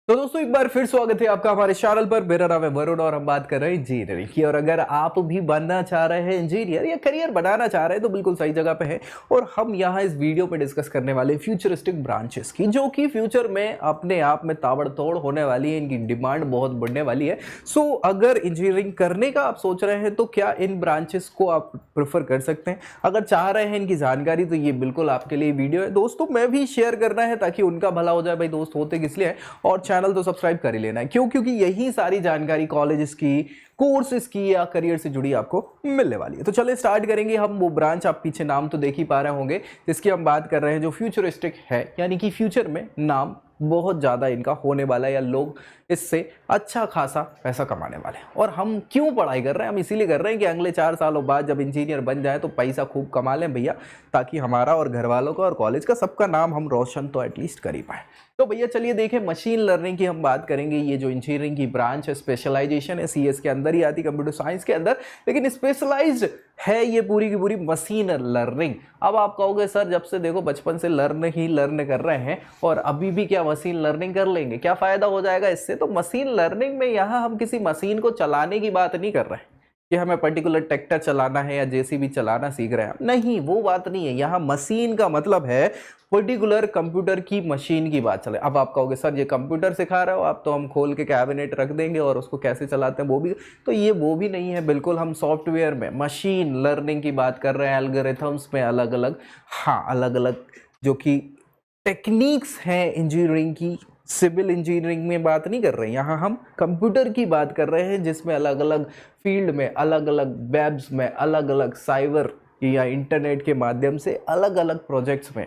तो दोस्तों एक बार फिर स्वागत है आपका हमारे चैनल पर। मेरा नाम है वरुण और हम बात कर रहे हैं इंजीनियरिंग की। और अगर आप भी बनना चाह रहे हैं इंजीनियर या करियर बनाना चाह रहे हैं तो बिल्कुल सही जगह पे हैं। और हम यहाँ इस वीडियो पे डिस्कस करने वाले हैं फ्यूचरिस्टिक ब्रांचेस की, जो कि फ्यूचर में अपने आप में ताबड़तोड़ होने वाली है। इनकी डिमांड बहुत बढ़ने वाली है। सो अगर इंजीनियरिंग करने का आप सोच रहे हैं तो क्या इन ब्रांचेस को आप प्रेफर कर सकते हैं। अगर चाह रहे हैं इनकी जानकारी तो ये बिल्कुल आपके लिए वीडियो है। दोस्तों में भी शेयर करना है ताकि उनका भला हो जाए। भाई दोस्त होते किस लिए हैं, और चैनल तो सब्सक्राइब कर ही लेना है। क्यों? क्योंकि यही सारी जानकारी कॉलेजेस की, कोर्सेज की या करियर से जुड़ी आपको मिलने वाली है। तो चलिए स्टार्ट करेंगे हम। वो ब्रांच आप पीछे नाम तो देख ही पा रहे होंगे जिसकी हम बात कर रहे हैं, जो फ्यूचरिस्टिक है, यानी कि फ्यूचर में नाम बहुत ज़्यादा इनका होने वाला है या लोग इससे अच्छा खासा पैसा कमाने वाले हैं। और हम क्यों पढ़ाई कर रहे हैं? हम इसीलिए कर रहे हैं कि अगले 4 सालों बाद जब इंजीनियर बन जाए तो पैसा खूब कमा लें भैया, ताकि हमारा और घर वालों का और कॉलेज का सबका नाम हम रोशन तो एटलीस्ट कर ही पाए। तो भैया चलिए देखें, मशीन लर्निंग की हम बात करेंगे। ये जो इंजीनियरिंग की ब्रांच है, स्पेशलाइजेशन है, सीएस के अंदर ही आती, कंप्यूटर साइंस के अंदर, लेकिन स्पेशलाइज्ड है ये पूरी की पूरी मशीन लर्निंग। अब आप कहोगे सर जब से देखो बचपन से लर्न कर रहे हैं और अभी भी क्या मशीन लर्निंग कर लेंगे, क्या फायदा हो जाएगा इससे? तो मशीन लर्निंग में यहाँ हम किसी मशीन को चलाने की बात नहीं कर रहे हैं कि हमें पर्टिकुलर ट्रैक्टर चलाना है या जेसीबी चलाना सीख रहे हैं। नहीं, वो बात नहीं है। यहाँ मशीन का मतलब है पर्टिकुलर कंप्यूटर की मशीन की बात चले। अब आप कहोगे सर ये कंप्यूटर सिखा रहे हो आप, तो हम खोल के कैबिनेट रख देंगे और उसको कैसे चलाते हैं वो भी, तो ये वो भी नहीं है। बिल्कुल हम सॉफ्टवेयर में मशीन लर्निंग की बात कर रहे हैं, एल्गोरिथम्स में अलग अलग, हाँ अलग अलग जो कि टेक्निक्स हैं इंजीनियरिंग की। सिविल इंजीनियरिंग में बात नहीं कर रहे हैं, यहाँ हम कंप्यूटर की बात कर रहे हैं, जिसमें अलग अलग फील्ड में, अलग अलग वेब्स में, अलग अलग साइबर या इंटरनेट के माध्यम से अलग अलग प्रोजेक्ट्स में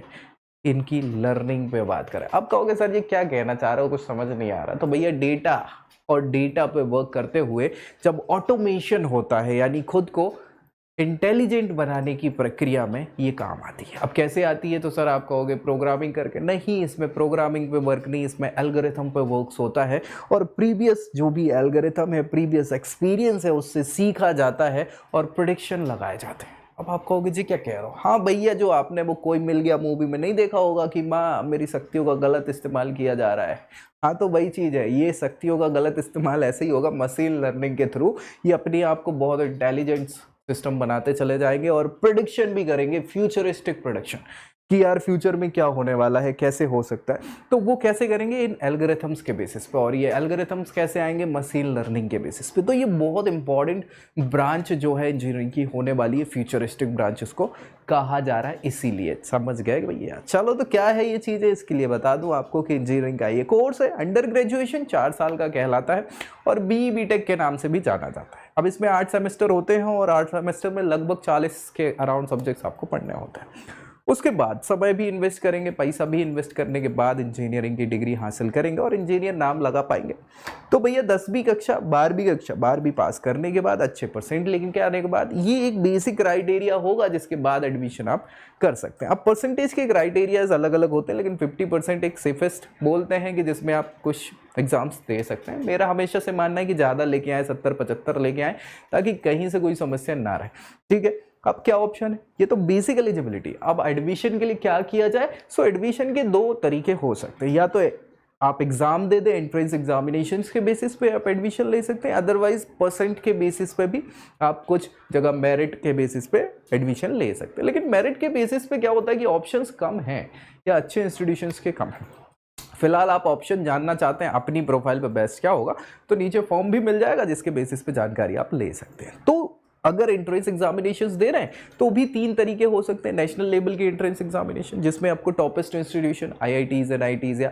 इनकी लर्निंग पे बात करें। अब कहोगे सर ये क्या कहना चाह रहे हो, कुछ समझ नहीं आ रहा। तो भैया डेटा और डेटा पे वर्क करते हुए जब ऑटोमेशन होता है, यानी खुद को इंटेलिजेंट बनाने की प्रक्रिया में ये काम आती है। अब कैसे आती है? तो सर आप कहोगे प्रोग्रामिंग करके। नहीं, इसमें प्रोग्रामिंग पे वर्क नहीं, इसमें एल्गोरिथम पे वर्क्स होता है। और प्रीवियस जो भी एल्गोरिथम है, प्रीवियस एक्सपीरियंस है, उससे सीखा जाता है और प्रेडिक्शन लगाए जाते हैं। अब आप कहोगे जी क्या कह रहे हो? हाँ भैया, जो आपने वो कोई मिल गया मूवी में नहीं देखा होगा कि माँ मेरी शक्तियों का गलत इस्तेमाल किया जा रहा है। हाँ, तो वही चीज़ है। ये शक्तियों का गलत इस्तेमाल ऐसे ही होगा मशीन लर्निंग के थ्रू। ये अपने आप को बहुत इंटेलिजेंट सिस्टम बनाते चले जाएंगे और प्रेडिक्शन भी करेंगे, फ्यूचरिस्टिक प्रेडिक्शन, कि यार फ्यूचर में क्या होने वाला है, कैसे हो सकता है। तो वो कैसे करेंगे? इन एल्गोरिथम्स के बेसिस पे। और ये एल्गोरिथम्स कैसे आएंगे? मशीन लर्निंग के बेसिस पे। तो ये बहुत इंपॉर्टेंट ब्रांच जो है इंजीनियरिंग की होने वाली है, फ्यूचरिस्टिक ब्रांच इसको कहा जा रहा है। इसीलिए समझ गए भैया। चलो तो क्या है ये चीज़ें, इसके लिए बता दूं आपको कि इंजीनियरिंग का ये कोर्स है, अंडर ग्रेजुएशन 4 साल का कहलाता है और BE-BTech के नाम से भी जाना जाता है। अब इसमें 8 सेमेस्टर होते हैं और 8 सेमेस्टर में लगभग 40 के अराउंड सब्जेक्ट्स आपको पढ़ने होते हैं। उसके बाद समय भी इन्वेस्ट करेंगे, पैसा भी इन्वेस्ट करने के बाद इंजीनियरिंग की डिग्री हासिल करेंगे और इंजीनियर नाम लगा पाएंगे। तो भैया 10वीं कक्षा 12वीं कक्षा 12वीं पास करने के बाद अच्छे परसेंट लेकिन के आने के बाद ये एक बेसिक क्राइटेरिया होगा जिसके बाद एडमिशन आप कर सकते हैं। अब परसेंटेज के क्राइटेरियाज अलग अलग होते हैं, लेकिन 50% एक सेफेस्ट बोलते हैं कि जिसमें आप कुछ एग्जाम्स दे सकते हैं। मेरा हमेशा से मानना है कि ज़्यादा लेके आए, 70-75 लेके आए, ताकि कहीं से कोई समस्या ना रहे। ठीक है, अब क्या ऑप्शन है? ये तो बेसिक एलिजिबिलिटी। अब एडमिशन के लिए क्या किया जाए? सो एडमिशन के 2 तरीके हो सकते हैं। या तो आप एग्जाम दे दें, एंट्रेंस एग्जामिनेशंस के बेसिस पे आप एडमिशन ले सकते हैं। अदरवाइज परसेंट के बेसिस पे भी आप कुछ जगह मेरिट के बेसिस पे एडमिशन ले सकते हैं। लेकिन मेरिट के बेसिस पे क्या होता है कि ऑप्शंस कम हैं या अच्छे इंस्टीट्यूशंस के कम हैं। फिलहाल आप ऑप्शन जानना चाहते हैं अपनी प्रोफाइल पे बेस्ट क्या होगा, तो नीचे फॉर्म भी मिल जाएगा जिसके बेसिस पे जानकारी आप ले सकते हैं। तो अगर एंट्रेंस एग्जामिनेशंस दे रहे हैं तो भी 3 तरीके हो सकते हैं। नेशनल लेवल की एंट्रेंस एग्जामिनेशन, जिसमें आपको टॉपेस्ट इंस्टीट्यूशन IITs NITs या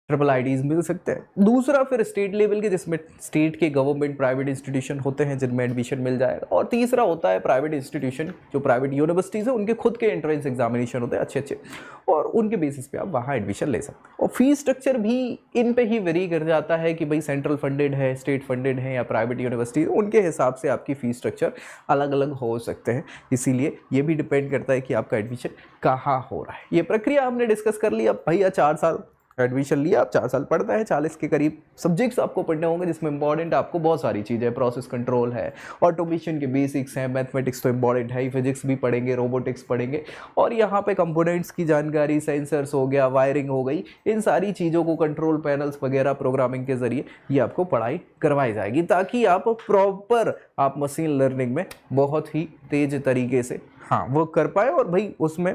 IIITs मिल सकते हैं। दूसरा फिर स्टेट लेवल के, जिसमें स्टेट के गवर्नमेंट प्राइवेट इंस्टीट्यूशन होते हैं जिनमें एडमिशन मिल जाएगा। और तीसरा होता है प्राइवेट इंस्टीट्यूशन, जो प्राइवेट यूनिवर्सिटीज़ है उनके खुद के एंट्रेंस एग्जामिनेशन होते हैं अच्छे अच्छे, और उनके बेसिस पे आप वहाँ एडमिशन ले सकते हैं। और फीस स्ट्रक्चर भी इन पे ही वेरी कर जाता है कि भाई सेंट्रल फंडेड है, स्टेट फंडेड है या प्राइवेट यूनिवर्सिटी, उनके हिसाब से आपकी फ़ीस स्ट्रक्चर अलग अलग हो सकते हैं। इसीलिए ये भी डिपेंड करता है कि आपका एडमिशन कहाँ हो रहा है। ये प्रक्रिया हमने डिस्कस कर ली। अब भैया 4 साल एडमिशन लिया, आप 4 साल पढ़ना है, 40 के करीब सब्जेक्ट्स आपको पढ़ने होंगे, जिसमें इंपॉर्टेंट आपको बहुत सारी चीज़ें, प्रोसेस कंट्रोल है, ऑटोमेशन के बेसिक्स हैं, मैथमेटिक्स तो इंपॉर्टेंट है ही, फिजिक्स भी पढ़ेंगे, रोबोटिक्स पढ़ेंगे, और यहाँ पे कंपोनेंट्स की जानकारी, सेंसर्स हो गया, वायरिंग हो गई, इन सारी चीज़ों को कंट्रोल पैनल्स वगैरह प्रोग्रामिंग के जरिए ये आपको पढ़ाई करवाई जाएगी, ताकि आप प्रॉपर आप मशीन लर्निंग में बहुत ही तेज तरीके से वर्क कर पाए और भाई उसमें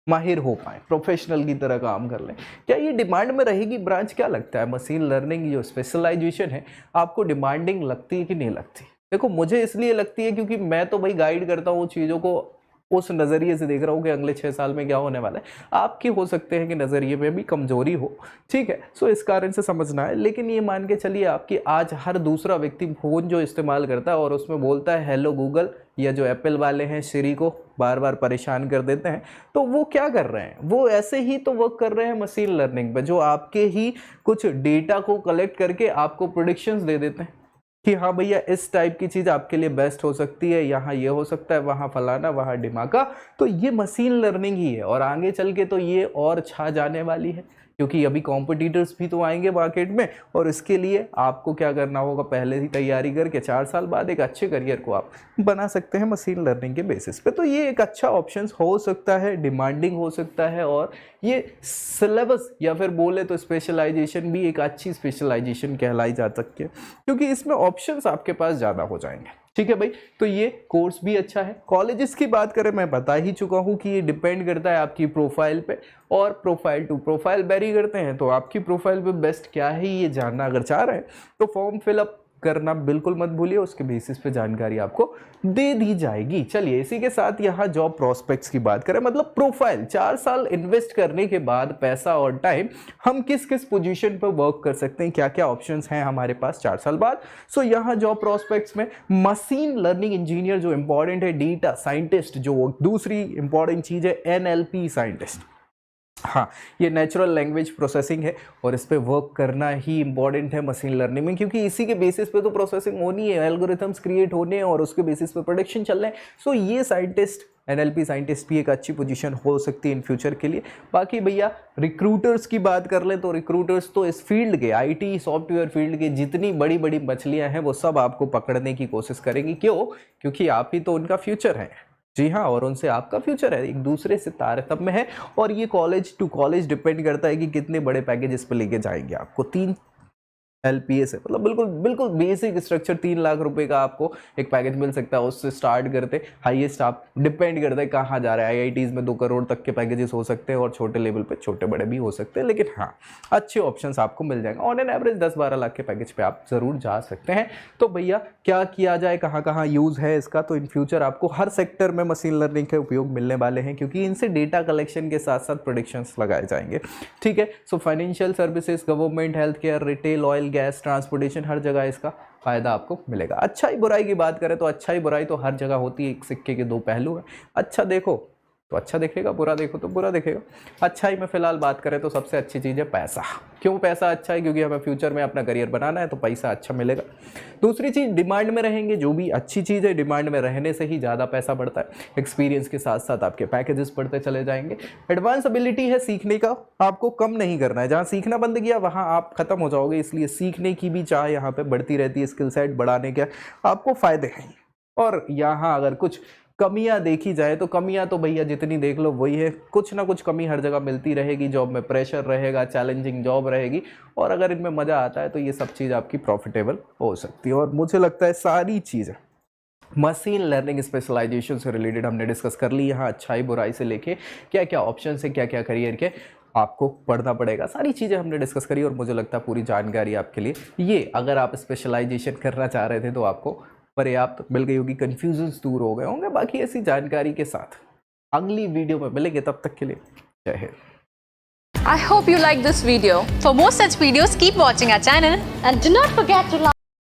माहिर हो पाए, प्रोफेशनल की तरह काम कर लें। क्या ये डिमांड में रहेगी ब्रांच? क्या लगता है मशीन लर्निंग जो स्पेशलाइजेशन है आपको डिमांडिंग लगती है कि नहीं लगती? देखो, मुझे इसलिए लगती है क्योंकि मैं तो भाई गाइड करता हूँ चीज़ों को, उस नज़रिए से देख रहा हूँ कि अगले 6 साल में क्या होने वाला है। आपके हो सकते हैं कि नज़रिए में भी कमजोरी हो, ठीक है, सो इस कारण से समझना है। लेकिन ये मान के चलिए आपकी आज हर दूसरा व्यक्ति फ़ोन जो इस्तेमाल करता है और उसमें बोलता है हेलो गूगल, या जो एप्पल वाले हैं सिरी को बार बार परेशान कर देते हैं, तो वो क्या कर रहे हैं? वो ऐसे ही तो वर्क कर रहे हैं मशीन लर्निंग पे, जो आपके ही कुछ डेटा को कलेक्ट करके आपको प्रेडिक्शंस दे देते हैं कि हाँ भैया इस टाइप की चीज़ आपके लिए बेस्ट हो सकती है, यहाँ ये हो सकता है, वहाँ फलाना, वहाँ डिमाका। तो ये मशीन लर्निंग ही है, और आगे चल के तो ये और छा जाने वाली है, क्योंकि अभी कॉम्पिटिटर्स भी तो आएंगे मार्केट में, और इसके लिए आपको क्या करना होगा, पहले ही तैयारी करके 4 साल बाद एक अच्छे करियर को आप बना सकते हैं मशीन लर्निंग के बेसिस पे। तो ये एक अच्छा ऑप्शन हो सकता है, डिमांडिंग हो सकता है, और ये सिलेबस या फिर बोले तो स्पेशलाइजेशन भी एक अच्छी स्पेशलाइजेशन कहलाई जा सकती है, क्योंकि इसमें ऑप्शंस आपके पास ज़्यादा हो जाएंगे। ठीक है भाई, तो ये कोर्स भी अच्छा है। कॉलेजेस की बात करें, मैं बता ही चुका हूँ कि ये डिपेंड करता है आपकी प्रोफाइल पे, और प्रोफाइल टू प्रोफाइल वेरी करते हैं। तो आपकी प्रोफाइल पे बेस्ट क्या है ये जानना अगर चाह रहे हैं तो फॉर्म फिलअप करना बिल्कुल मत भूलिए, उसके बेसिस पे जानकारी आपको दे दी जाएगी। चलिए, इसी के साथ यहाँ जॉब प्रोस्पेक्ट्स की बात करें, मतलब प्रोफाइल, 4 साल इन्वेस्ट करने के बाद पैसा और टाइम हम किस किस पोजीशन पर वर्क कर सकते हैं, क्या क्या ऑप्शंस हैं हमारे पास 4 साल बाद। सो यहाँ जॉब प्रोस्पेक्ट्स में मशीन लर्निंग इंजीनियर जो इंपॉर्टेंट है, डेटा साइंटिस्ट जो दूसरी इंपॉर्टेंट चीज है, NLP साइंटिस्ट, हाँ, ये नेचुरल लैंग्वेज प्रोसेसिंग है, और इस पे वर्क करना ही इंपॉर्टेंट है मशीन लर्निंग में, क्योंकि इसी के बेसिस पे तो प्रोसेसिंग होनी है, एल्गोरिथम्स क्रिएट होने हैं, और उसके बेसिस पे प्रोडक्शन चल रहे हैं। सो ये साइंटिस्ट, NLP साइंटिस्ट भी एक अच्छी पोजीशन हो सकती है इन फ्यूचर के लिए। बाकी भैया रिक्रूटर्स की बात कर लें तो रिक्रूटर्स तो इस फील्ड के, IT सॉफ्टवेयर फील्ड के जितनी बड़ी बड़ी मछलियां हैं वो सब आपको पकड़ने की कोशिश करेंगी। क्यों? क्योंकि आप ही तो उनका फ्यूचर है। जी हाँ, और उनसे आपका फ्यूचर है, एक दूसरे से तारतम्य है, और ये कॉलेज टू कॉलेज डिपेंड करता है कि कितने बड़े पैकेजेस पे लेके जाएंगे आपको। 3 LPS है, मतलब बिल्कुल बिल्कुल बेसिक स्ट्रक्चर, 3 लाख रुपए का आपको एक पैकेज मिल सकता है, उससे स्टार्ट करते हाईएस्ट आप डिपेंड करता है कहाँ जा रहा है। IITs में 2 करोड़ तक के पैकेजेस हो सकते हैं, और छोटे लेवल पे छोटे बड़े भी हो सकते हैं, लेकिन हाँ, अच्छे ऑप्शंस आपको मिल जाएंगे। ऑन एन एवरेज 10-12 लाख के पैकेज पे आप जरूर जा सकते हैं। तो भैया क्या किया जाए, कहाँ कहाँ यूज़ है इसका? तो इन फ्यूचर आपको हर सेक्टर में मशीन लर्निंग के उपयोग मिलने वाले हैं, क्योंकि इनसे डेटा कलेक्शन के साथ साथ प्रेडिक्शंस लगाए जाएंगे। ठीक है, so financial services, government, health care, retail, oil gas, transportation, हर जगह इसका फायदा आपको मिलेगा। अच्छाई बुराई की बात करें तो अच्छाई बुराई तो हर जगह होती है, एक सिक्के के 2 पहलू हैं। अच्छा देखो तो अच्छा दिखेगा, बुरा देखो तो बुरा दिखेगा। अच्छाई में फिलहाल बात करें तो सबसे अच्छी चीज़ है पैसा। क्यों पैसा अच्छा है? क्योंकि हमें फ्यूचर में अपना करियर बनाना है, तो पैसा अच्छा मिलेगा। दूसरी चीज़, डिमांड में रहेंगे, जो भी अच्छी चीज़ है डिमांड में रहने से ही ज़्यादा पैसा बढ़ता है। एक्सपीरियंस के साथ साथ आपके पैकेजेस बढ़ते चले जाएंगे। एडवांस एबिलिटी है सीखने का, आपको कम नहीं करना है। जहाँ सीखना बंद किया वहाँ आप खत्म हो जाओगे, इसलिए सीखने की भी चाह यहाँ पे बढ़ती रहती है। स्किल सेट बढ़ाने के आपको फायदे हैं। और यहाँ अगर कुछ कमियां देखी जाए तो कमियां तो भैया जितनी देख लो वही है, कुछ ना कुछ कमी हर जगह मिलती रहेगी। जॉब में प्रेशर रहेगा, चैलेंजिंग जॉब रहेगी, और अगर इनमें मज़ा आता है तो ये सब चीज़ आपकी प्रॉफिटेबल हो सकती है। और मुझे लगता है सारी चीज़ें मशीन लर्निंग स्पेशलाइजेशन से रिलेटेड हमने डिस्कस कर ली। यहाँ अच्छाई बुराई से लेके क्या क्या ऑप्शन है, क्या क्या करियर के आपको पढ़ना पड़ेगा, सारी चीज़ें हमने डिस्कस करी, और मुझे लगता है पूरी जानकारी आपके लिए ये, अगर आप स्पेशलाइजेशन करना चाह रहे थे तो आपको पर्याप्त मिल गई होगी, कन्फ्यूजन्स दूर हो गए होंगे। बाकी ऐसी जानकारी के साथ अगली वीडियो में मिलेंगे, तब तक के लिए जय Hind. I hope you like this video. For more such videos, keep watching our channel and do not forget to like